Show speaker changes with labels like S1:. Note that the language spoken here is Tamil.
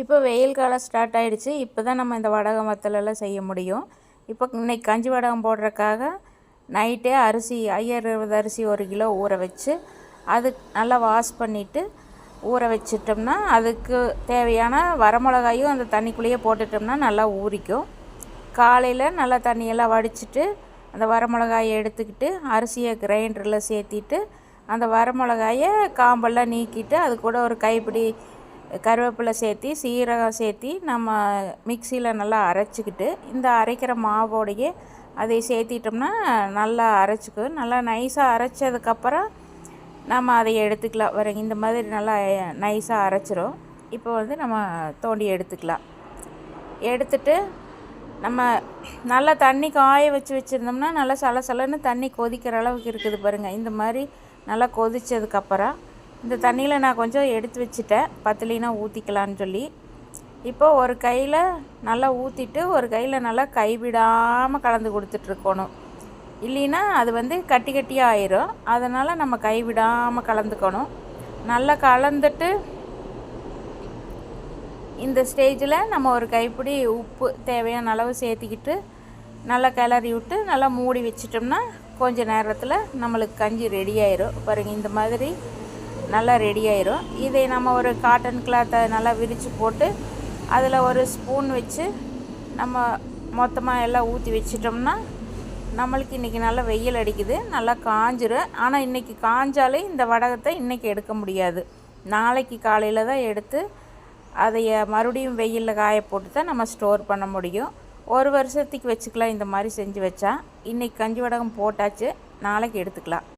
S1: இப்போ வெயில் காலம் ஸ்டார்ட் ஆகிடுச்சு. இப்போ தான் நம்ம இந்த வடகம் வத்தலெல்லாம் செய்ய முடியும். இப்போ இன்றைக்கி கஞ்சி வடகம் போடுறதுக்காக நைட்டே அரிசி 50 அரிசி 1 கிலோ ஊற வச்சு அது நல்லா வாஷ் பண்ணிவிட்டு ஊற வச்சிட்டோம்னா அதுக்கு தேவையான வரமிளகாயும் அந்த தண்ணிக்குள்ளேயே போட்டுட்டோம்னா நல்லா ஊறிக்கும். காலையில் நல்லா தண்ணியெல்லாம் வடிச்சிட்டு அந்த வரமிளகாயை எடுத்துக்கிட்டு அரிசியை கிரைண்டரில் சேர்த்திட்டு அந்த வரமிளகாயை காம்பெல்லாம் நீக்கிட்டு அது கூட ஒரு கைப்பிடி கருவேப்பிலை சேர்த்தி சீரகம் சேர்த்தி நம்ம மிக்சியில் நல்லா அரைச்சிக்கிட்டு இந்த அரைக்கிற மாவோடையே அதை சேர்த்திட்டோம்னா நல்லா அரைச்சிக்கும். நல்லா நைஸாக அரைச்சதுக்கப்புறம் நம்ம அதை எடுத்துக்கலாம். வரங்க இந்த மாதிரி நல்லா நைஸாக அரைச்சிரும். இப்போ நம்ம தோண்டி எடுத்துக்கலாம். எடுத்துட்டு நம்ம நல்லா தண்ணி காய வச்சுருந்தோம்னா நல்லா சலசலன்னு தண்ணி கொதிக்கிற அளவுக்கு இருக்குது பாருங்கள். இந்த மாதிரி நல்லா கொதித்ததுக்கப்புறம் இந்த தண்ணியில் நான் கொஞ்சம் எடுத்து வச்சுட்டேன், பத்தலினா ஊற்றிக்கலான்னு சொல்லி. இப்போ ஒரு கையில் நல்லா ஊற்றிட்டு ஒரு கையில் நல்லா கைவிடாமல் கலந்து கொடுத்துட்ருக்கணும். இல்லைன்னா அது கட்டி கட்டியாக ஆயிரும். அதனால் நம்ம கைவிடாமல் கலந்துக்கணும். நல்லா கலந்துட்டு இந்த ஸ்டேஜில் நம்ம ஒரு கைப்பிடி உப்பு தேவையான அளவு சேர்த்திக்கிட்டு நல்லா கிளறி விட்டு நல்லா மூடி வச்சிட்டோம்னா கொஞ்சம் நேரத்தில் நம்மளுக்கு கஞ்சி ரெடி ஆயிரும். பாருங்கள் இந்த மாதிரி நல்லா ரெடி ஆயிரும். இதை நம்ம ஒரு காட்டன் கிளாத்தை நல்லா விரித்து போட்டு அதில் ஒரு ஸ்பூன் வச்சு நம்ம மொத்தமாக எல்லாம் ஊற்றி வச்சிட்டோம்னா நம்மளுக்கு இன்றைக்கி நல்லா வெயில் அடிக்குது, நல்லா காஞ்சிரும். ஆனால் இன்றைக்கி காஞ்சாலே இந்த வடகத்தை இன்றைக்கி எடுக்க முடியாது. நாளைக்கு காலையில் தான் எடுத்து அதைய மறுபடியும் வெயிலில் காய போட்டு தான் நம்ம ஸ்டோர் பண்ண முடியும். 1 வருஷத்துக்கு வச்சுக்கலாம். இந்த மாதிரி செஞ்சு வச்சா இன்றைக்கி கஞ்சி வடகம் போட்டாச்சு, நாளைக்கு எடுத்துக்கலாம்.